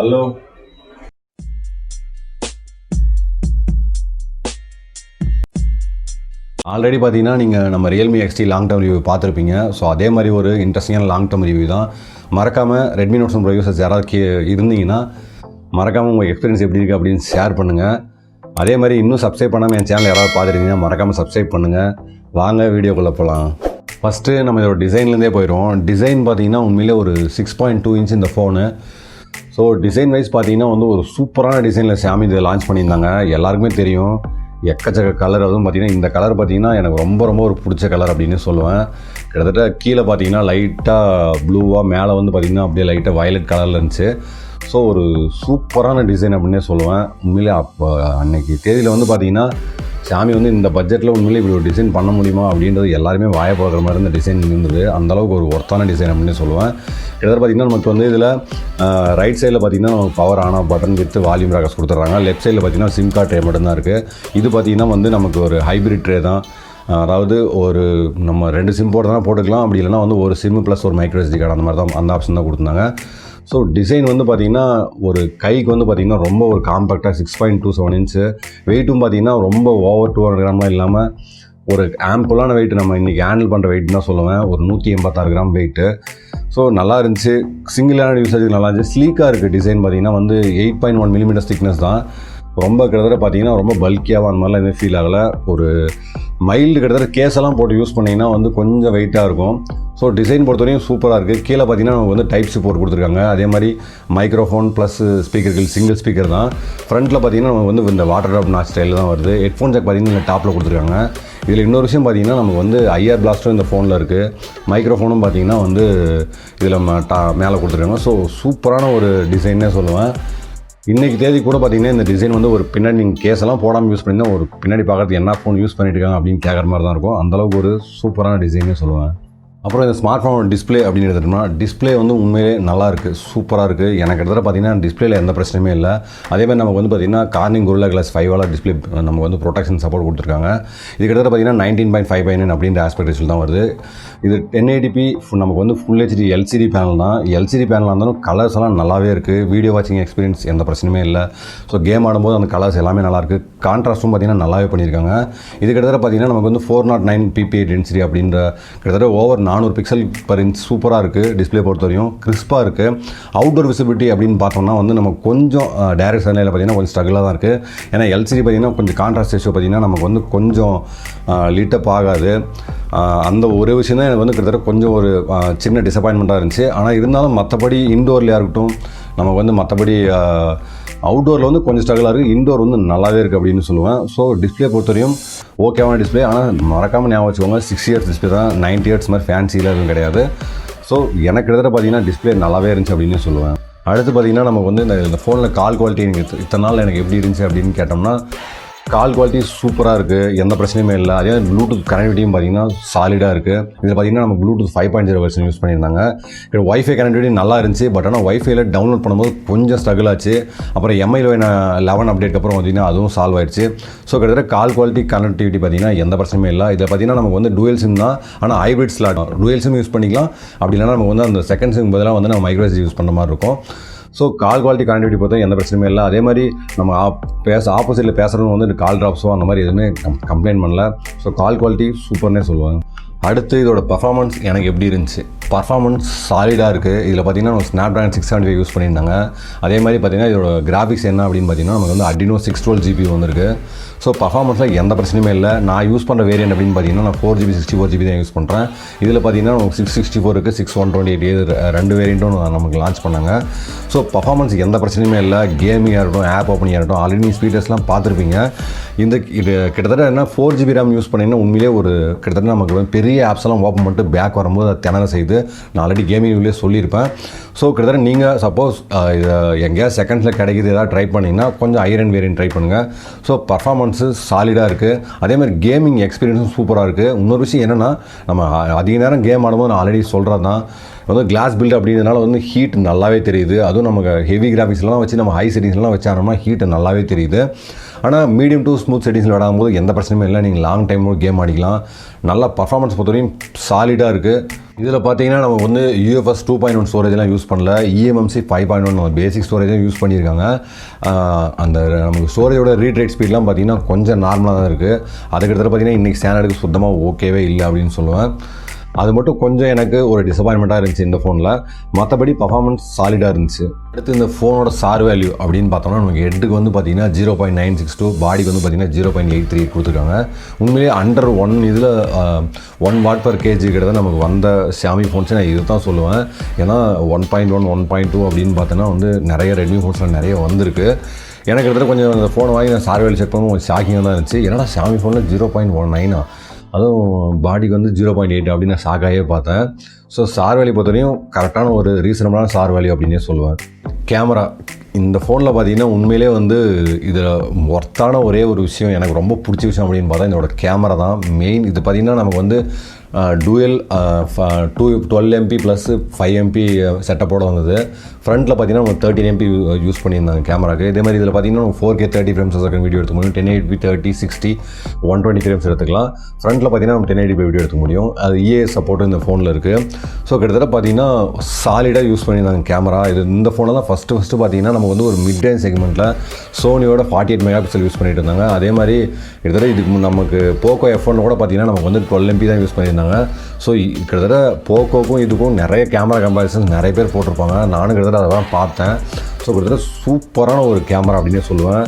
Hello already பார்த்தீங்கன்னா நீங்கள் நம்ம Realme XT long term review பார்த்துருப்பீங்க. ஸோ அதே மாதிரி ஒரு இன்ட்ரெஸ்டிங்கான லாங் டர்ம் ரிவ்யூ தான். மறக்காமல் ரெட்மி நோட் 7 ப்ரோ யூசர்ஸ் யாராவது இருந்தீங்கன்னா மறக்காமல் உங்கள் எக்ஸ்பீரியன்ஸ் எப்படி இருக்குது அப்படின்னு ஷேர் பண்ணுங்கள். அதே மாதிரி இன்னும் சப்ஸ்கிரைப் பண்ணாமல் என் சேனல் யாராவது பார்த்துருக்கீங்கன்னா மறக்காமல் சப்ஸ்கிரைப் பண்ணுங்கள். வாங்க வீடியோக்குள்ளே போகலாம். ஃபஸ்ட்டு நம்ம இதோட டிசைன்லேருந்தே போயிடுவோம். டிசைன் பார்த்தீங்கன்னா உண்மையிலே ஒரு 6.2 இன்ச் இந்த ஃபோனு. ஸோ டிசைன் வைஸ் பார்த்தீங்கன்னா வந்து ஒரு சூப்பரான டிசைனில் xiaomi இதை லான்ச் பண்ணியிருந்தாங்க. எல்லாருக்குமே தெரியும் எக்கச்சக்க கலர். அதுவும் பார்த்திங்கன்னா இந்த கலர் பார்த்திங்கன்னா எனக்கு ரொம்ப ஒரு பிடிச்ச கலர் அப்படின்னு சொல்லுவேன். கிட்டத்தட்ட கீழே பார்த்திங்கன்னா லைட்டாக ப்ளூவாக, மேலே வந்து பார்த்திங்கன்னா அப்படியே லைட்டாக வயலட் கலரில் இருந்துச்சு. ஸோ ஒரு சூப்பரான டிசைன் அப்படின்னே சொல்லுவேன். உண்மையிலே அப்போ அன்றைக்கி தேதியில் வந்து பார்த்திங்கன்னா xiaomi வந்து இந்த பட்ஜெட்டில் உண்மையிலே இப்படி ஒரு டிசைன் பண்ண முடியுமா அப்படின்றது எல்லாருமே வாய போடுற மாதிரி இந்த டிசைன் இருந்தது. அந்தளவுக்கு ஒரு ஒர்த்தான டிசைன் அப்படின்னு சொல்லுவேன். கிட்டத்தட்ட பார்த்திங்கன்னா நமக்கு வந்து இதில் ரைட் சைடில் பார்த்திங்கன்னா நமக்கு power on off button with volume Rockers கொடுத்துட்றாங்க. லெஃப்ட் சைடில் பார்த்திங்கன்னா சிம் கார்டு ட்ரே மட்டும்தான் இருக்குது. இது பார்த்திங்கன்னா வந்து நமக்கு ஒரு ஹைப்ரிட் ட்ரே தான். அதாவது ஒரு நம்ம 2 சிம் போட்டு போட்டுக்கலாம். அப்படி இல்லைனா வந்து ஒரு சிம் ப்ளஸ் ஒரு மைக்ரோ SD கார்டு அந்த மாதிரி தான், அந்த ஆப்ஷன் தான் கொடுத்துருந்தாங்க. ஸோ டிசைன் வந்து பார்த்திங்கன்னா ஒரு கைக்கு வந்து பார்த்திங்கன்னா ரொம்ப ஒரு காம்பேக்டாக 6.27 இன்ச்சு. வெயிட்டும் பார்த்திங்கன்னா ரொம்ப ஓவர் 200 கிராம்லாம் இல்லாமல் ஒரு ஆம்பிளான வெயிட், நம்ம இன்றைக்கி ஹேண்டில் பண்ணுற வெயிட் தான் சொல்லுவேன். ஒரு 186 கிராம் வெயிட்டு. ஸோ நல்லா இருந்துச்சு. சிங்கிளான யூசேஜுக்கு நல்லா இருந்துச்சு. ஸ்லீக்காக இருக்குது. டிசைன் பார்த்திங்கன்னா வந்து 8.1 மில்லிமீட்டர் திக்னஸ் தான். ரொம்ப கிட்டத்தட்ட பார்த்திங்கன்னா ரொம்ப பல்கியாக அந்த மாதிரிலாம் எதுவும் ஃபீல் ஆகலை. ஒரு மைல்டு கிட்டத்தட்ட கேஸெல்லாம் போட்டு யூஸ் பண்ணிங்கன்னா வந்து கொஞ்சம் வெயிட்டாக இருக்கும். ஸோ டிசைன் பொறுத்தவரையும் சூப்பராக இருக்குது. கீழே பார்த்திங்கன்னா நமக்கு வந்து டைப் சி போர்ட் கொடுத்துருக்காங்க. அதே மாதிரி மைக்ரோஃபோன் ப்ளஸ் ஸ்பீக்கர்கள் சிங்கிள் ஸ்பீக்கர் தான். ஃப்ரண்ட்டில் பார்த்திங்கன்னா நமக்கு வந்து இந்த வாட்டர் ட்ராப் நாச் ஸ்டைலில் தான் வருது. ஹெட்ஃபோன் ஜாக் பார்த்திங்கன்னா டாப்பில் கொடுத்துருக்காங்க. இதில் இன்னொரு விஷயம் பார்த்திங்கன்னா நமக்கு வந்து ஐஆர் பிளாஸ்டரும் இந்த ஃபோனில் இருக்குது. மைக்ரோஃபோனும் பார்த்திங்கன்னா வந்து இதில் மேலே கொடுத்துருக்காங்க. ஸோ சூப்பரான ஒரு டிசைன்னே சொல்லுவேன். இன்றைக்கி தேதி கூட பார்த்திங்கன்னா இந்த டிசைன் வந்து ஒரு பின்னாடி நீங்கள் கேஸெல்லாம் போடாமல் யூஸ் பண்ணிங்கன்னா ஒரு பின்னாடி பார்க்குறது என்ன ஃபோன் யூஸ் பண்ணிட்டு இருக்காங்க அப்படின்னு கேட்குற மாதிரி தான் இருக்கும். அந்தளவுக்கு ஒரு சூப்பரான டிசைனே சொல்லுவேன். அப்புறம் இந்த ஸ்மார்ட் ஃபோனோட டிஸ்பிளே அப்படின்னு எடுத்துட்டோம்னா டிஸ்பிளே வந்து உண்மையிலே நல்லா இருக்குது, சூப்பராக இருக்குது. எனக்கு கிட்டத்தட்ட பார்த்திங்கன்னா டிஸ்பிளேல எந்த பிரச்சனையுமே இல்லை. அதேமாதிரி நமக்கு வந்து பார்த்திங்கன்னா கார்னிங் Gorilla Glass 5 டிஸ்பிளே நமக்கு வந்து ப்ரொடெக்ஷன் சப்போர்ட் கொடுத்துருக்காங்க. இது கிட்டத்தட்ட பார்த்திங்கன்னா 19.5/9 அப்படின்ற ஆஸ்பெக்ட் ரேஷியோ தான் வருது. இது 1080p நமக்கு வந்து ஃபுல் HD LCD பேனல் தான். LCD பேனலாக இருந்தாலும் கலர்ஸ் எல்லாம் நல்லாவே இருக்குது. வீடியோ வாட்சிங் எக்ஸ்பீரியன்ஸ் எந்த பிரச்சனையுமே இல்லை. ஸோ கேம் ஆடும்போது அந்த கலர்ஸ் எல்லாமே நல்லாயிருக்கு. கான்ட்ராஸ்ட்டும் பார்த்திங்கன்னா நல்லாவே பண்ணியிருக்காங்க. இது கிட்டத்தட்ட பார்த்திங்கன்னா நமக்கு வந்து 409 ppi டென்சிட்டி அப்படின்ற கிட்டத்தட்ட ஓவர் 400 பிக்சல் பர் இன்ச் சூப்பராக இருக்குது. டிஸ்பிளே பொறுத்தவரையும் கிறிஸ்பாக இருக்குது. அவுட்டோர் விசிபிலிட்டி அப்படின்னு பார்த்தோம்னா வந்து நமக்கு கொஞ்சம் டைரக்ட் சன்லைட்டில் பார்த்திங்கன்னா கொஞ்சம் ஸ்ட்ரகிளாக தான் இருக்குது. ஏன்னா LCD பார்த்திங்கன்னா கொஞ்சம் கான்ட்ராஸ்ட் ரேஷியோ பார்த்திங்கன்னா நமக்கு வந்து கொஞ்சம் லிட்டப் ஆகாது. அந்த ஒரு விஷயம் தான் எனக்கு வந்து கிட்டத்தட்ட கொஞ்சம் ஒரு சின்ன டிசப்பாயின்மெண்ட்டாக இருந்துச்சு. ஆனால் இருந்தாலும் மற்றபடி இன்டோர்லையாக இருக்கட்டும், நமக்கு வந்து மற்றபடி அவுட்டோரில் வந்து கொஞ்சம் ஸ்ட்ரகிளாக இருக்குது. இன்டோர் வந்து நல்லாவே இருக்குது அப்படின்னு சொல்லுவேன். ஸோ டிஸ்பிளே பொறுத்தவரையும் ஓகேவான டிஸ்பிளே. ஆனால் மறக்காமல் ஞாபகம் வச்சுக்கோங்க 60 Hz டிஸ்பிளே தான், 90 Hz மாதிரி ஃபேன்சியில் எதுவும் கிடையாது. ஸோ எனக்கு கிட்டத்தட்ட பார்த்திங்கன்னா டிஸ்பிளே நல்லாவே இருந்துச்சு அப்படின்னு சொல்லுவேன். அடுத்து பார்த்திங்கன்னா நமக்கு வந்து இந்த ஃபோனில் கால் குவாலிட்டி எனக்கு இத்தனை நாள் எனக்கு எப்படி இருந்துச்சு அப்படின்னு கேட்டோம்னா கால் குவாலிட்டி சூப்பராக இருக்குது, எந்த பிரச்சனையுமே இல்லை. அதே மாதிரி ப்ளூடூத் கனெக்டிவிட்டியும் பார்த்திங்கன்னா சாலிடாக இருக்குது. இதில் பார்த்திங்கன்னா நம்ம ப்ளூடூத் 5.0 வெர்ஷன் யூஸ் பண்ணியிருந்தாங்க. வைஃபை கனெக்டிவிட்டி நல்லா இருந்துச்சு. பட் ஆனால் வைஃபைல டவுன்லோட் பண்ணும்போது கொஞ்சம் ஸ்ட்ரகிள் ஆச்சு. அப்புறம் MI 11 அப்டேட் அப்புறம் பார்த்திங்கன்னா அதுவும் சால்வ் ஆயிடுச்சு. ஸோ கிட்டத்தட்ட கால் குவாலிட்டி கனெக்டிவிட்டி பார்த்திங்கன்னா எந்த பிரச்சனையுமே இல்லை. இதில் பார்த்திங்கன்னா நமக்கு வந்து டூயல் சிம் தான். ஆனால் hybrid slot dual sim use பண்ணிக்கலாம். அப்படி இல்லைனா நமக்கு வந்து அந்த செகண்ட் சிம் பதிலாக வந்து நம்ம மைக்ரோ SD யூஸ் பண்ணுற மாதிரி இருக்கும். ஸோ கால் குவாலிட்டி கனெக்டிவிட்டி பொறுத்த எந்த பிரச்சனையுமே இல்லை. அதே மாதிரி நம்ம ஆப்போசிட்டில் பேசுகிறவங்க வந்து கால் ட்ராப்ஸோ அந்த மாதிரி எதுவுமே கம்ப்ளைண்ட் பண்ணல. ஸோ கால் குவாலிட்டி சூப்பர்னே சொல்லுவாங்க. அடுத்து இதோட பர்ஃபார்மன்ஸ் எனக்கு எப்படி இருந்துச்சு. பர்ஃபார்மன்ஸ் சாலிடாக இருக்குது. இதில் பார்த்திங்கன்னா நம்ம ஸ்னாப்ட்ராகன் 675 யூஸ் பண்ணியிருந்தாங்க. அதே மாதிரி பார்த்திங்கன்னா இதோட கிராஃபிக்ஸ் என்ன அப்படின்னு பார்த்திங்கன்னா நமக்கு வந்து adreno 612 GB வந்துருக்கு. ஸோ பர்ஃபார்மன்ஸில் எந்த பிரச்சனையுமே இல்லை. நான் யூஸ் பண்ணுற வேரியன்ட் அப்படின்னு பார்த்திங்கன்னா நான் 4GB 64GB தான் யூஸ் பண்ணுறேன். இதில் பார்த்திங்கன்னா நமக்கு 664 இருக்குது, 6128 2 வேரியண்ட்டும் நமக்கு லான்ச் பண்ணாங்க. ஸோ பர்ஃபார்மன்ஸ் எந்த பிரச்சனையுமே இல்லை. கேமிங்காக இருக்கட்டும், ஆப் ஓப்பனிங்காக இருக்கட்டும், ஆல்ரெடி ஸ்பீடர்ஸ்லாம் பார்த்துருப்பீங்க. இது கிட்டத்தட்ட என்ன 4GB RAM யூஸ் பண்ணிங்கன்னா உண்மையிலே ஒரு கிட்டத்தட்ட நமக்கு பெரிய ஆப்ஸ் எல்லாம் ஓப்பன் பண்ணிட்டு பேக் வரும்போது அது திணற செய்து நான் ஆல்ரெடி கேமிங் வீடியோவிலே சொல்லியிருப்பேன். ஸோ கிட்டத்தட்ட நீங்கள் சப்போஸ் எங்கேயாவது செகண்ட்ஸில் கிடைக்கிது ஏதாவது ட்ரை பண்ணிங்கன்னா கொஞ்சம் ஐரன் வேரியன்ட் ட்ரை பண்ணுங்கள். ஸோ பர்ஃபார்மன்ஸு சாலிடாக இருக்குது. அதேமாதிரி கேமிங் எக்ஸ்பீரியன்ஸும் சூப்பராக இருக்குது. இன்னொரு விஷயம் என்னென்னா நம்ம அதிக நேரம் கேம் ஆடும்போது நான் ஆல்ரெடி சொல்கிறது தான் வந்து கிளாஸ் பில்ட் அப்படின்றதுனால வந்து ஹீட் நல்லாவே தெரியுது. அதுவும் நமக்கு ஹெவி கிராஃபிக்ஸ்லாம் வச்சு நம்ம ஹை செட்டிங்ஸ்லாம் வச்சானோம்னா ஹீட் நல்லாவே தெரியுது. ஆனால் மீடியம் டு ஸ்மூத் செட்டிங்ஸில் விடாகும்போது எந்த பிரச்சனையும் இல்லை. நீங்கள் லாங் டைம் கேம் ஆடிக்கலாம். நல்லா பர்ஃபார்மன்ஸ் பொறுத்தவரையும் சாலிடாக இருக்குது. இதில் பார்த்தீங்கன்னா நம்ம வந்து UFS 2.1 ஸ்டோரேஜ்லாம் யூஸ் பண்ணல, eMMC 5.1 பேசிக் ஸ்டோரேஜும் யூஸ் பண்ணியிருக்காங்க. அந்த நமக்கு ஸ்டோரேஜோட ரீட் ரைட் ஸ்பீட்லாம் பார்த்தீங்கன்னா கொஞ்சம் நார்மலாக தான் இருக்குது. அதுக்கடுத்து பார்த்தீங்கன்னா இன்றைக்கி ஸ்டாண்டர்டுக்கு சுத்தமாக ஓகேவே இல்லை அப்படின்னு சொல்லுவேன். அது மட்டும் கொஞ்சம் எனக்கு ஒரு டிசப்பாயின்மெண்ட்டாக இருந்துச்சு இந்த ஃபோனில். மற்றபடி பர்ஃபார்மன்ஸ் சாலிடாக இருந்துச்சு. அடுத்து இந்த ஃபோனோட சார் வேல்யூ அப்படின்னு பார்த்தோம்னா நமக்கு ஹெட்டுக்கு வந்து பார்த்தீங்கன்னா 0.962, பாடிக்கு வந்து பார்த்தீங்கன்னா 0.83 கொடுத்துருக்காங்க. உண்மையிலேயே அண்டர் 1 இதில் 1 வாட் பர் கேஜி கிட்ட நமக்கு வந்த xiaomi ஃபோன்ஸ் நான் இது தான் சொல்லுவேன். ஏன்னா 1.1 1.2 அப்படின்னு பார்த்தோன்னா வந்து நிறைய ரெட்மி ஃபோன்ஸில் நிறைய வந்திருக்கு. எனக்கு கிட்டத்தட்ட கொஞ்சம் அந்த ஃபோனை வாங்கி நான் சார் வேல்யூ செக் பண்ணும்போது கொஞ்சம் ஷாக்கிங்காக தான் இருந்துச்சு. ஏன்னா xiaomi ஃபோனில் 0.19 அதுவும் பாடிக்கு வந்து 0.8 அப்படின்னு நான் ஷாக்காகவே பார்த்தேன். ஸோ சார் வேல்யூ பொறுத்தவரையும் கரெக்டான ஒரு ரீசனபிளான சார் வேல்யூ அப்படின்னே சொல்லுவேன். கேமரா இந்த ஃபோனில் பார்த்தீங்கன்னா உண்மையிலே வந்து இதில் ஒர்த்தான ஒரே ஒரு விஷயம், எனக்கு ரொம்ப பிடிச்ச விஷயம் அப்படின்னு பார்த்தா இதோட கேமரா தான் மெயின். இது பார்த்திங்கன்னா நமக்கு வந்து டூயல் 12 MP + 5 MP செட்டப்போடு வந்தது. ஃப்ரண்ட்டில் பார்த்தீங்கன்னா நம்ம 13 MP யூஸ் பண்ணியிருந்தாங்க கேமராக்கு. இதே மாதிரி இதில் பார்த்தீங்கன்னா 4K 30 frames per second video எடுக்க முடியும். 1080p 30 60 120 frames எடுத்துக்கலாம். ஃப்ரண்ட்டில் பார்த்தீங்கன்னா நம்ம 1080p வீடியோ எடுக்க முடியும். அது EAS சப்போர்ட் இந்த ஃபோனில் இருக்குது. ஸோ கிட்டத்தட்ட பார்த்தீங்கன்னா சாலிடாக யூஸ் பண்ணியிருந்தாங்க கேமரா. இது இந்த ஃபோனில் தான் ஃபஸ்ட்டு பார்த்தீங்கன்னா நம்ம வந்து ஒரு மிட் ரேஞ்ச் செக்மெண்ட்டில் சோனியோட 48 MP யூஸ் பண்ணிட்டு இருந்தாங்க. அதே மாதிரி கிட்டத்தட்ட இதுக்கு நமக்கு போக்கோ F1 கூட பார்த்தீங்கன்னா நமக்கு வந்து 12 MP தான் யூஸ் பண்ணியிருந்தாங்க. ஸோ கிட்டத்தட்ட போக்கோக்கும் இதுக்கும் நிறைய கேமரா கம்பேரிசன்ஸ் நிறைய பேர் போட்டிருப்பாங்க. நானும் கிட்டத்தட்ட அதெல்லாம் பார்த்தேன். ஸோ கிட்டத்தட்ட சூப்பரான ஒரு கேமரா அப்படின்னே சொல்லுவேன்.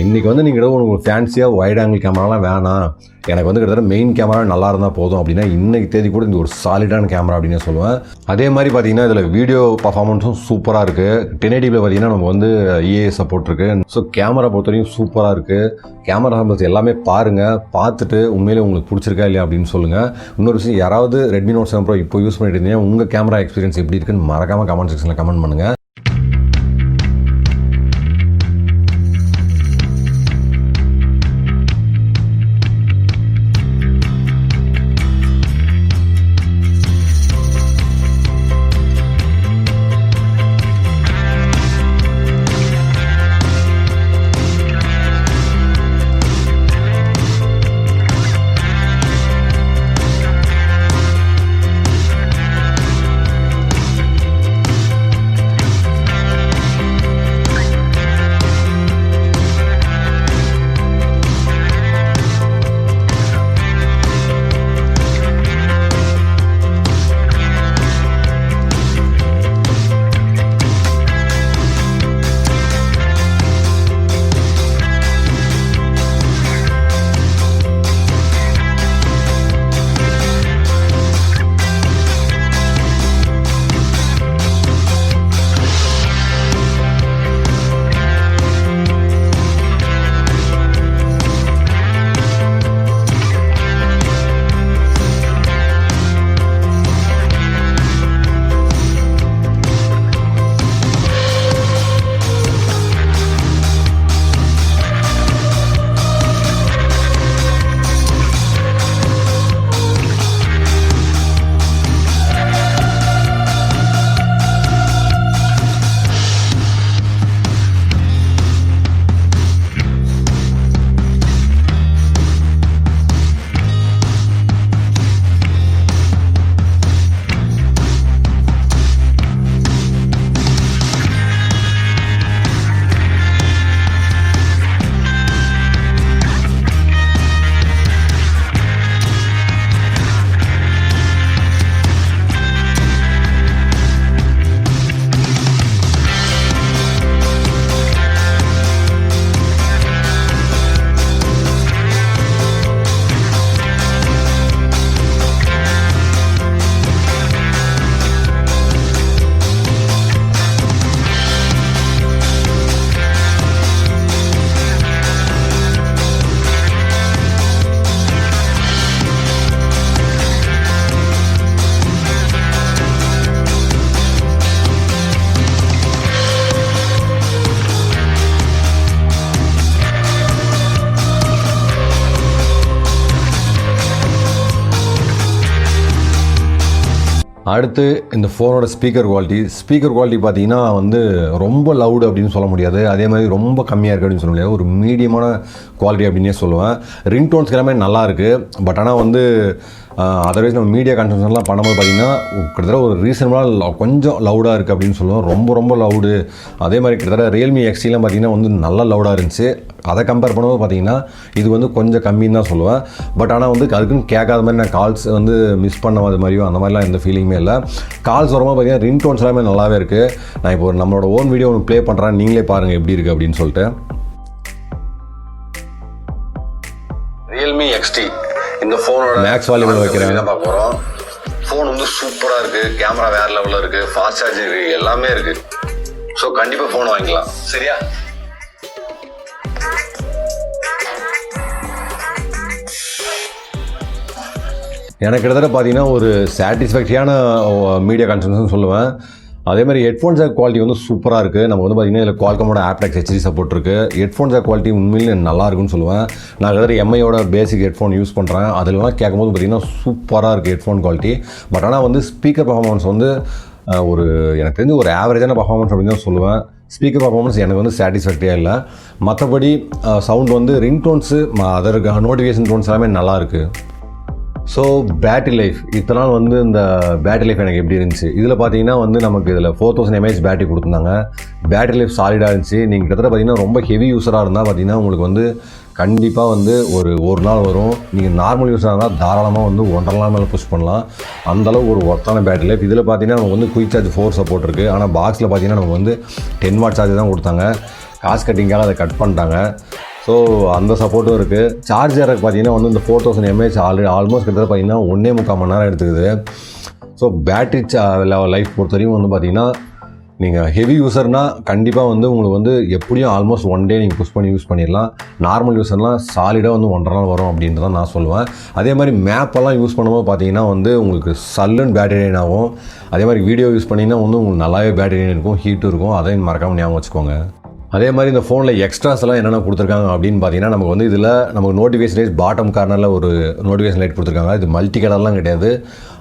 இன்றைக்கி வந்து நீங்கள் உங்களுக்கு ஃபேன்சியாக வைட் ஆங்கிள் கேமராலாம் வேணாம், எனக்கு வந்து கிட்டத்தட்ட மெயின் கேமரா நல்லா இருந்தால் போதும் அப்படின்னா இன்றைக்கி தேதி கூட இந்த ஒரு சாலிடான கேமரா அப்படின்னே சொல்லுவேன். அதே மாதிரி பார்த்திங்கன்னா இதில் வீடியோ பர்ஃபார்மன்ஸும் சூப்பராக இருக்குது. 1080p பார்த்திங்கன்னா நமக்கு வந்து EAS சப்போர்ட் இருக்குது. ஸோ கேமரா பொறுத்தவரைக்கும் சூப்பராக இருக்குது. கேமரா சம்பந்தம் எல்லாமே பாருங்கள், பார்த்துட்டு உண்மையிலே உங்களுக்கு பிடிச்சிருக்கா இல்லையா அப்படின்னு சொல்லுங்கள். இன்னொரு விஷயம், யாராவது Redmi Note 7 Pro இப்போ யூஸ் பண்ணிட்டு இருந்தீங்கன்னா உங்கள் கேமரா எக்ஸ்பீரியன்ஸ் எப்படி இருக்குன்னு மறக்காமல் கமெண்ட் செக்ஷனில் கமெண்ட் பண்ணுங்கள். அடுத்து இந்த ஃபோனோட ஸ்பீக்கர் குவாலிட்டி பார்த்தீங்கன்னா வந்து ரொம்ப லவுடு அப்படின்னு சொல்ல முடியாது, அதே மாதிரி ரொம்ப கம்மியாக இருக்குது அப்படின்னு சொல்ல முடியாது, ஒரு மீடியமான குவாலிட்டி அப்படின்னே சொல்லுவேன். ரிங்டோன்ஸ் எல்லாமே நல்லா இருக்குது. பட் ஆனால் வந்து அதர்வைஸ் நம்ம மீடியா கன்சம்ஷன்லாம் பண்ணும்போது பார்த்திங்கன்னா கிட்டத்தட்ட ஒரு ரீசனபிளாக கொஞ்சம் லவுடாக இருக்குது அப்படின்னு சொல்லுவோம். ரொம்ப லவுடு. அதே மாதிரி கிட்டத்தட்ட ரியல்மி எக்ஸ்டிலாம் பார்த்திங்கன்னா வந்து நல்லா லவுடாக இருந்துச்சு. அதை கம்பேர் பண்ணும்போது பார்த்திங்கன்னா இது வந்து கொஞ்சம் கம்மின்னு தான் சொல்லுவேன். பட் ஆனால் வந்து அதுக்குன்னு கேட்காத மாதிரி நான் கால்ஸ் வந்து மிஸ் பண்ண மாதிரியோ அந்த மாதிரிலாம் எந்த ஃபீலிங்குமே இல்லை. கால்ஸ் வரும்போது பார்த்திங்கன்னா ரிங் டோன்ஸ் எல்லாமே நல்லாவே இருக்குது. நான் இப்போ நம்மளோட ஓன் வீடியோ ஒன்று ப்ளே பண்ணுறேன், நீங்களே பாருங்கள் எப்படி இருக்குது அப்படின்னு சொல்லிட்டு. ரியல்மி எக்ஸ்டி இந்த ஃபோனோட மேக்ஸ் வால்யூமில் வைக்கிறேன் தான் பார்க்க போகிறோம். ஃபோன் வந்து சூப்பராக இருக்குது, கேமரா வேறு லெவலில் இருக்குது, ஃபாஸ்ட் சார்ஜ் இருக்குது, எல்லாமே இருக்குது. ஸோ கண்டிப்பாக ஃபோன் வாங்கிக்கலாம். சரியா? எனக்கு கிட்டத்தட்ட பார்த்தீங்கன்னா ஒரு சாட்டிஸ்ஃபேக்டரியான மீடியா கன்சம்ஷன் சொல்லுவேன். அதே மாதிரி ஹெட்ஃபோன் ஜாக் குவாலிட்டி வந்து சூப்பராக இருக்குது. நமக்கு வந்து பார்த்திங்கன்னா இதில் qualcomm ஆப்டெக்ஸ் ஹெச்டி சப்போர்ட் இருக்குது. ஹெட்ஃபோன் ஜாக் குவாலிட்டி உண்மையிலே நல்லா இருக்குன்னு சொல்லுவேன். நான் கிட்டத்தட்ட எம்ஐயோட பேசிக் ஹெட்ஃபோன் யூஸ் பண்ணுறேன். அதிலலாம் கேட்கும்போது பார்த்திங்கன்னா சூப்பராக இருக்குது ஹெட்ஃபோன் குவாலிட்டி. பட் ஆனால் வந்து ஸ்பீக்கர் பர்ஃபார்மன்ஸ் வந்து ஒரு எனக்கு தெரிஞ்சு ஒரு ஆவரேஜான பர்ஃபார்மன்ஸ் அப்படின்னு தான் சொல்லுவேன். ஸ்பீக்கர் பர்ஃபார்மன்ஸ் எனக்கு வந்து சாட்டிஸ்ஃபேக்டரியாக இல்லை. மற்றபடி சவுண்ட் வந்து ரிங் டோன்ஸு அதற்கு நோட்டிஃபிகேஷன் டோன்ஸ் எல்லாமே நல்லாயிருக்கு. ஸோ பேட்டரி லைஃப் இத்தனை நாள் வந்து இந்த பேட்டரி லைஃப் எனக்கு எப்படி இருந்துச்சு? இதில் பார்த்தீங்கன்னா வந்து நமக்கு இதில் 4000 mAh பேட்டரி கொடுத்துருந்தாங்க. பேட்டரி லைஃப் சாலிடாக இருந்துச்சு. நீங்கள் கிட்டத்தட்ட பார்த்தீங்கன்னா ரொம்ப ஹெவி யூஸராக இருந்தால் பார்த்தீங்கன்னா உங்களுக்கு வந்து கண்டிப்பாக வந்து ஒரு நாள் வரும். நீங்கள் நார்மல் யூஸராக இருந்தால் தாராளமாக வந்து 1.5 நாள் மேலே புஷ் பண்ணலாம். அந்தளவு ஒரு ஒர்த்தான பேட்டரி லைஃப். இதில் பார்த்தீங்கன்னா நமக்கு வந்து குயிக் சார்ஜ் 4 சப்போர்ட் இருக்குது. ஆனால் பாக்ஸில் பார்த்தீங்கன்னா நமக்கு வந்து 10 வாட் சார்ஜ் தான் கொடுத்தாங்க. காசு கட்டிங்காக அதை கட் பண்ணிட்டாங்க. ஸோ அந்த சப்போர்ட்டும் இருக்குது. சார்ஜருக்கு பார்த்தீங்கன்னா வந்து இந்த 4000 mAh ஆல்மோஸ்ட் கிட்டத்தட்ட பார்த்தீங்கன்னா 1.25 மணி நேரம் எடுத்துக்குது. ஸோ பேட்டரி லைஃப் பொறுத்த வரைக்கும் வந்து பார்த்திங்கன்னா நீங்கள் ஹெவி யூஸர்னால் கண்டிப்பாக வந்து உங்களுக்கு வந்து எப்படியும் ஆல்மோஸ்ட் 1 டே நீங்கள் புஷ் பண்ணி யூஸ் பண்ணிடலாம். நார்மல் யூஸர்லாம் சாலிடாக வந்து 1.5 நாள் வரும் அப்படின்றத நான் சொல்லுவேன். அதே மாதிரி மேப்பெல்லாம் யூஸ் பண்ணும்போது பார்த்தீங்கன்னா வந்து உங்களுக்கு சல்லுன்னு பேட்டரி ட்ரெயின் ஆகும். அதே மாதிரி வீடியோ யூஸ் பண்ணிங்கன்னா வந்து உங்களுக்கு நல்லாவே பேட்டரி ட்ரெயின் இருக்கும், ஹீட்டும் இருக்கும். அதையும் மறக்காமல் ஞாபகம் வச்சுக்கோங்க. அதே மாதிரி இந்த ஃபோனில் எக்ஸ்ட்ராஸ் எல்லாம் என்னென்ன கொடுத்துருக்காங்க அப்படின்னு பார்த்தீங்கன்னா நமக்கு வந்து இதில் நமக்கு நோட்டிஃபிகேஷன் லைட் பாட்டம் கார்னரில் ஒரு நோட்டிஃபிகேஷன் லைட் கொடுத்துருக்காங்க. இது மல்டி கலர்லாம் கிடையாது.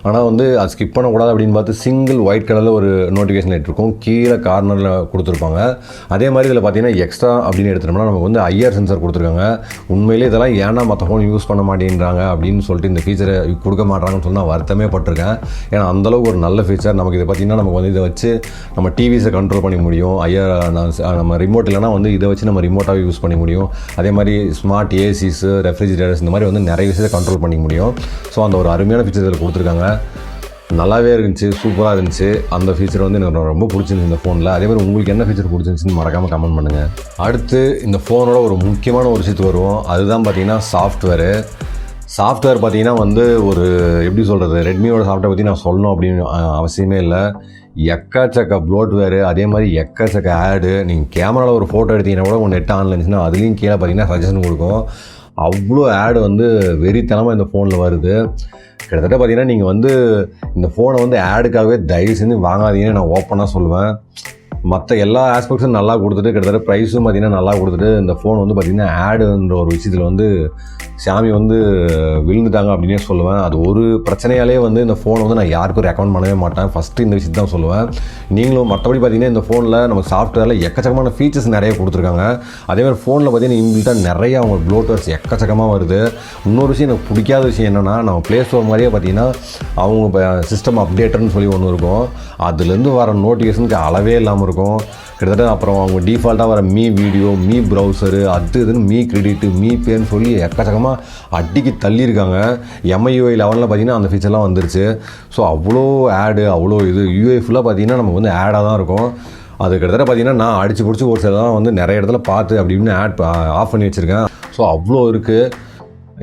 ஆனால் வந்து அது ஸ்கிப் பண்ணக்கூடாது அப்படின்னு பார்த்து சிங்கிள் ஒயிட் கலரில் ஒரு நோட்டிஃபிகேஷன் லைட் இருக்கும், கீழே கார்னரில் கொடுத்துருப்பாங்க. அதே மாதிரி இதில் பார்த்தீங்கன்னா எக்ஸ்ட்ரா அப்படின்னு எடுத்துட்டோம்னா நமக்கு வந்து ஐஆர் சென்சார் கொடுத்துருக்காங்க. உண்மையிலே இதெல்லாம் ஏன்னா மற்ற ஃபோன் யூஸ் பண்ண மாட்டேங்கிறாங்க அப்படின்னு சொல்லிட்டு இந்த ஃபீச்சரை கொடுக்க மாட்டாங்கன்னு சொல்லி நான் வருத்தமே பட்டிருக்கேன். ஏன்னா அந்தளவுக்கு ஒரு நல்ல ஃபீச்சர். நமக்கு இதை பார்த்திங்கன்னா நமக்கு வந்து இதை வச்சு நம்ம டிவிஸை கண்ட்ரோல் பண்ண முடியும். நம்ம ரிமோட் இல்லைனா வந்து இதை வச்சு நம்ம ரிமோட்டாகவே யூஸ் பண்ண முடியும். அதே மாதிரி ஸ்மார்ட் ஏசிஸ், ரெஃப்ரிஜிரேட்டர்ஸ் இந்த மாதிரி வந்து நிறைய விஷயத்தை கண்ட்ரோல் பண்ணிக்க முடியும். ஸோ அந்த ஒரு அருமையான ஃபீச்சர் இதில் கொடுத்துருக்காங்க. நல்லாவே இருந்துச்சு, சூப்பராக இருந்துச்சு. அந்த ஃபீச்சர் வந்து எனக்கு ரொம்ப பிடிச்சிருந்துச்சு இந்த ஃபோனில். அதே மாதிரி உங்களுக்கு என்ன ஃபீச்சர் பிடிச்சிருந்துச்சின்னு மறக்காமல் கமெண்ட் பண்ணுங்கள். அடுத்து இந்த ஃபோனோட ஒரு முக்கியமான ஒரு விஷயத்துக்கு வருவோம். அதுதான் பார்த்திங்கன்னா சாஃப்ட்வேர் பார்த்திங்கன்னா வந்து ஒரு எப்படி சொல்கிறது, ரெட்மியோட சாஃப்ட்வேர் பற்றி நான் சொல்லணும் அப்படின்னு அவசியமே இல்லை. எக்கச்சக்க ப்ளோட்வேரு, அதே மாதிரி எக்கச்சக்க ஆடு. நீங்கள் கேமராவில் ஒரு ஃபோட்டோ எடுத்தீங்கன்னா கூட உங்கள் நெட் ஆன்ல இருந்துச்சுன்னா அதுலேயும் கீழே பார்த்தீங்கன்னா சஜஷன் கொடுக்கும். அவ்வளோ ஆடு வந்து வெறித்தனமாக இந்த ஃபோனில் வருது. கிட்டத்தட்ட பார்த்தீங்கன்னா நீங்கள் வந்து இந்த ஃபோனை வந்து ஆடுக்காகவே தயவு செஞ்சு வாங்காதீங்கன்னு நான் ஓப்பனாக சொல்லுவேன். மற்ற எல்லா ஆஸ்பெக்ட்ஸும் நல்லா கொடுத்துட்டு கிட்டத்தட்ட ப்ரைஸும் பார்த்திங்கன்னா நல்லா கொடுத்துட்டு இந்த ஃபோன் வந்து பார்த்திங்கன்னா ஆடுன்ற ஒரு விஷயத்தில் வந்து xiaomi வந்து விழுந்துட்டாங்க அப்படின்னே சொல்லுவேன். அது ஒரு பிரச்சனையாலே வந்து இந்த ஃபோனை வந்து நான் யாருக்கும் ரெக்கமெண்ட் பண்ணவே மாட்டேன். ஃபஸ்ட்டு இந்த விஷயத்தை தான் சொல்லுவேன். நீங்களும் மற்றபடி பார்த்திங்கன்னா இந்த ஃபோனில் நமக்கு சாஃப்ட்வேரில் எக்கச்சக்கமான ஃபீச்சர்ஸ் நிறைய கொடுத்துருக்காங்க. அதேமாதிரி ஃபோனில் பார்த்திங்கன்னா இன்பில்ட்டாக நிறைய அவங்க ப்ளோட்டர்ஸ் எக்கச்சக்கமாக வருது. இன்னொரு விஷயம் எனக்கு பிடிக்காத விஷயம் என்னென்னா நம்ம ப்ளே ஸ்டோர் மாதிரியே பார்த்திங்கன்னா அவங்க சிஸ்டம் அப்டேட்டர்னு சொல்லி ஒன்று இருக்கும். அதுலேருந்து வர நோட்டிஃபிகேஷனுக்கு அளவே இல்லாமல் இருக்கும். கிட்டத்தட்ட அப்புறம் அவங்க டிஃபால்ட்டாக வர மீ வீடியோ, மீ ப்ரௌசரு, அது இதுன்னு மீ கிரெடிட்டு, மீ பேன்னு சொல்லி எக்கச்சக்கமாக அடிக்கி தள்ளியிருக்காங்க. MIUI 11 பார்த்திங்கன்னா அந்த ஃபீச்சர்லாம் வந்துருச்சு. ஸோ அவ்வளோ ஆடு, அவ்வளோ இது UI ஃபுல்லாக பார்த்திங்கன்னா நமக்கு வந்து ஆடாக தான் இருக்கும். அது கிட்டத்தட்ட பார்த்திங்கன்னா நான் அடித்து பிடிச்சி ஒரு சில தான் வந்து நிறைய இடத்துல பார்த்து அப்படி இப்படின்னு ஆட் ஆஃப் பண்ணி வச்சுருக்கேன். ஸோ அவ்வளோ இருக்குது.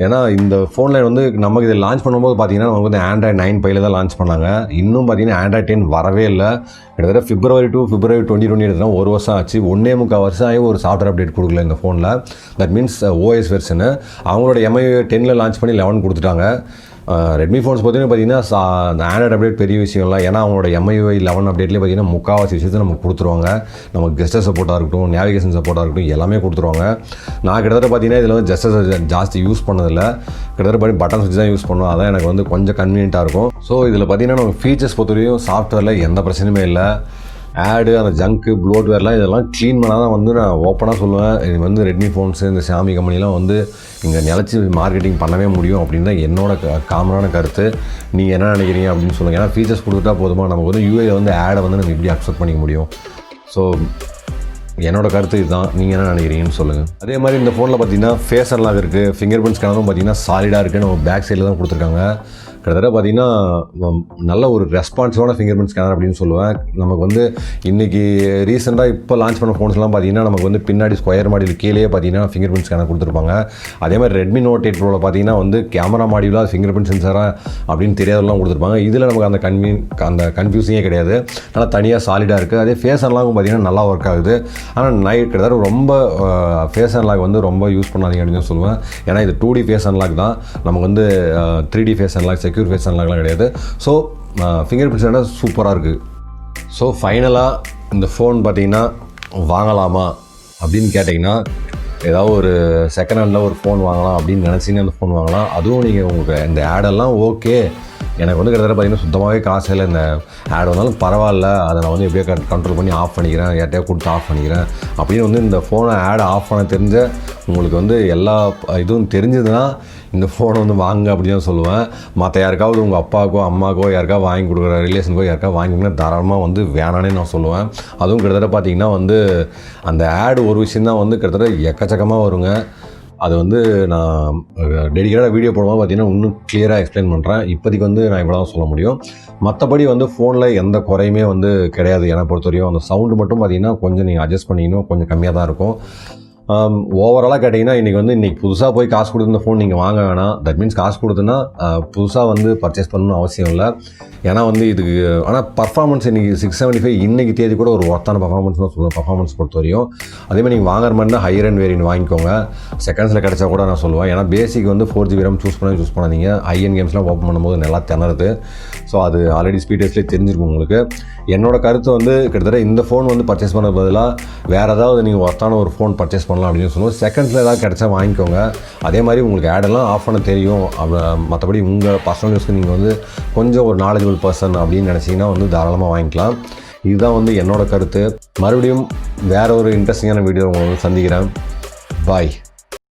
ஏன்னா இந்த ஃபோனில் வந்து நமக்கு இதை லான்ச் பண்ணும்போது பார்த்திங்கன்னா நமக்கு வந்து Android 9 Pie தான் லான்ச் பண்ணாங்க. இன்னும் பார்த்திங்கன்னா Android 10 வரவே இல்லை. கிட்டத்தட்ட February 2020 எடுத்துனா 1 வருஷம் ஆச்சு. 1.25 வருஷம் ஆகி ஒரு சாஃப்ட்வேர் அப்டேட் கொடுக்கல இந்த ஃபோனில். தட் மீன்ஸ் OS வெர்ஷனு அவங்களோட MIUI 10 லான்ச் பண்ணி 11 கொடுத்துட்டாங்க. ரெட்மி ஃபோன்ஸ் பார்த்தீங்கன்னா அந்த ஆண்ட்ராய்டு அப்டேட் பெரிய விஷயம் இல்லை. ஏன்னா அவங்களோட MIUI 11 அப்டேட்லேயே பார்த்தீங்கன்னா முக்கால்வாசி விஷயத்தை நமக்கு கொடுத்துருவாங்க. நமக்கு கெஸ்டர் சப்போர்ட்டாக இருக்கட்டும், நேவிகேஷன் சப்போர்ட்டாக இருக்கட்டும், எல்லாமே கொடுத்துருவாங்க. நான் கிட்டத்தட்ட பார்த்தீங்கன்னா இதில் வந்து கெஸ்டர் ஜாஸ்தி யூஸ் பண்ணதில்லை. கிட்டத்தட்ட பட்டன் சுவிட்ச் தான் யூஸ் பண்ணுவோம். அதான் எனக்கு வந்து கொஞ்சம் கன்வீனியண்ட்டாக இருக்கும். ஸோ இதில் பார்த்தீங்கன்னா நம்ம ஃபீச்சர்ஸ் பொறுத்தவரையும் சாஃப்ட்வேரில் எந்த பிரச்சனையுமே இல்லை. ஆடு அந்த ஜங்க்கு ப்ளோட்வேர்லாம் இதெல்லாம் க்ளீன் பண்ணால் தான் வந்து நான் ஓப்பனாக சொல்லுவேன். இது வந்து ரெட்மி ஃபோன்ஸு இந்த xiaomi கம்பெனிலாம் வந்து இங்கே நிலச்சி மார்க்கெட்டிங் பண்ணவே முடியும் அப்படின்னு தான் என்னோட காமனான கருத்து. நீங்கள் என்ன நினைக்கிறீங்க அப்படின்னு சொல்லுங்கள். ஏன்னா ஃபீச்சர்ஸ் கொடுத்துட்டா போதுமா, நமக்கு வந்து யூஏல வந்து ஆடை வந்து நம்ம எப்படி அக்செப்ட் பண்ணிக்க முடியும்? ஸோ என்னோட கருத்து இதுதான். நீங்கள் என்ன நினைக்கிறீங்கன்னு சொல்லுங்கள். அதே மாதிரி இந்த ஃபோனில் பார்த்தீங்கன்னா ஃபேஸ் அன்லாக் இருக்குது, ஃபிங்கர் பிரிண்ட் ஸ்கேனரும் பார்த்தீங்கன்னா சாலிடாக இருக்குது. நம்ம பேக் சைடில் தான் கொடுத்துருக்காங்க. கிட்டத்தட்ட பார்த்தீங்கன்னா நல்ல ஒரு ரெஸ்பான்சிவான ஃபிங்கர் பிரிண்ட் ஸ்கேனர் அப்படின்னு சொல்லுவேன். நமக்கு வந்து இன்றைக்கி ரீசெண்டாக இப்போ லான்ச் பண்ண ஃபோன்ஸ்லாம் பார்த்தீங்கன்னா நமக்கு வந்து பின்னாடி ஸ்கொயர் மாடியில் கீழே பார்த்தீங்கன்னா ஃபிங்கர் பிரிண்ட் ஸ்கேனர் கொடுத்துருப்பாங்க. அதே மாதிரி Redmi Note 8 Proவில் பார்த்தீங்கன்னா வந்து கேமரா மாடியூலாக ஃபிங்கர் பிரிண்ட் சென்சாராக அப்படின்னு தெரியாதெல்லாம் கொடுத்துருப்பாங்க. இதில் நமக்கு அந்த கன்ஃபியூசிங்கே கிடையாது. நல்லா தனியாக சாலிடாக இருக்குது. அதே ஃபேஸ் அன்லாக்கும் பார்த்தீங்கன்னா நல்லா ஒர்க் ஆகுது. ஆனால் கிட்டத்தட்ட ரொம்ப ஃபேஸ் அன்லாக் வந்து ரொம்ப யூஸ் பண்ணாதீங்க அப்படின்னு சொல்லுவேன். ஏன்னா இது 2D ஃபேஸ் அன்லாக் தான், நமக்கு வந்து 3D face unlock secure face அன்லாக்லாம் கிடையாது. ஸோ ஃபிங்கர் பிரிண்ட் ஸ்கேனர் சூப்பராக இருக்குது. ஸோ ஃபைனலாக இந்த ஃபோன் பார்த்தீங்கன்னா வாங்கலாமா அப்படின்னு கேட்டிங்கன்னா, ஏதாவது ஒரு செகண்ட் ஹேண்டில் ஒரு ஃபோன் வாங்கலாம் அப்படின்னு நினச்சிங்கன்னா அந்த ஃபோன் வாங்கலாம். அதுவும் நீங்கள் உங்களுக்கு இந்த ஆடெல்லாம் ஓகே, எனக்கு வந்து கிட்டத்தட்ட பார்த்தீங்கன்னா சுத்தமாகவே காசு இல்லை, இந்த ஆட் வந்தாலும் பரவாயில்ல, அதை நான் வந்து எப்படியோ கண்ட்ரோல் பண்ணி ஆஃப் பண்ணிக்கிறேன், யார்ட்டையோ கொடுத்து ஆஃப் பண்ணிக்கிறேன் அப்படின்னு வந்து இந்த ஃபோனை ஆட் ஆஃப் பண்ண தெரிஞ்ச உங்களுக்கு வந்து எல்லா இதுவும் தெரிஞ்சதுன்னா இந்த ஃபோனை வந்து வாங்க அப்படின்னு தான் சொல்லுவேன். மற்ற யாருக்காவது உங்கள் அப்பாவுக்கோ அம்மாக்கோ யாருக்காவது வாங்கி கொடுக்குற ரிலேஷனுக்கோ யாருக்காவது வாங்கிங்கன்னா தாராளமாக வந்து வேணானே நான் சொல்லுவேன். அதுவும் கிட்டத்தட்ட பார்த்திங்கன்னா வந்து அந்த ஆடு ஒரு விஷயந்தான் வந்து கிட்டத்தட்ட எக்கச்சக்கமாக வருங்க. அது வந்து நான் டெடிக்கேட்டாக வீடியோ போடும்போது பார்த்தீங்கன்னா இன்னும் கிளியராக எக்ஸ்பிளைன் பண்ணுறேன். இப்போதைக்கு வந்து நான் இவ்வளோ தான் சொல்ல முடியும். மற்றபடி வந்து ஃபோனில் எந்த குறையுமே வந்து கிடையாது. என்னை பொறுத்தவரையும் அந்த சவுண்டு மட்டும் பார்த்தீங்கன்னா கொஞ்சம் நீங்கள் அட்ஜஸ்ட் பண்ணிக்கணும், கொஞ்சம் கம்மியாக தான் இருக்கும். ஓவராலாக கேட்டிங்கன்னா இன்றைக்கி புதுசாக போய் காசு கொடுத்து இந்த ஃபோன் நீங்கள் வாங்க வேணாம். தட் மீன்ஸ் காசு கொடுத்துன்னா புதுசாக வந்து பர்ச்சேஸ் பண்ணணும்னு அவசியம் இல்லை. ஏன்னா வந்து இதுக்கு ஆனால் பர்ஃபார்மன்ஸ் இன்றைக்கி 675 இன்றைக்கி தேதி கூட ஒரு ஒர்த்தான பர்ஃபார்மன்ஸ் தான் சொல்லுவேன். பர்ஃபார்மன்ஸ் பொறுத்த வரையும் அதேமாதிரி நீங்கள் வாங்குற மாதிரினா ஹையர் அண்ட் வேரியன்ட் வாங்கிக்கோங்க. செகண்ட்ஸில் கிடச்சா கூட நான் சொல்லுவேன். ஏன்னா பேசிக் வந்து 4GB RAM சூஸ் பண்ணாதீங்க. ஹையன் கேம்ஸ்லாம் ஓப்பன் பண்ணும்போது நல்லா திணறுது. ஸோ அது ஆல்ரெடி ஸ்பீட் டெஸ்ட்லேயே தெரிஞ்சிருக்கும் உங்களுக்கு. என்னோட கருத்து வந்து கிட்டத்தட்ட இந்த ஃபோன் வந்து பர்ச்சேஸ் பண்ண பதிலாக வேறு ஏதாவது நீங்கள் ஒர்த்தான ஒரு ஃபோன் பர்ச்சேஸ் பண்ணலாம் அப்படின்னு சொல்லுவோம். செகண்ட்ஸில் ஏதாவது கிடச்சா வாங்கிக்கோங்க. அதே மாதிரி உங்களுக்கு ஆடெல்லாம் ஆஃப் பண்ண தெரியும். மற்றபடி உங்கள் பர்சனல் யூஸ்க்கு நீங்கள் வந்து கொஞ்சம் ஒரு நாலேஜபிள் பர்சன் அப்படின்னு நினச்சிங்கன்னா வந்து தாராளமாக வாங்கிக்கலாம். இதுதான் வந்து என்னோட கருத்து. மறுபடியும் வேற ஒரு இன்ட்ரெஸ்டிங்கான வீடியோ உங்களை வந்து சந்திக்கிறேன். பாய்.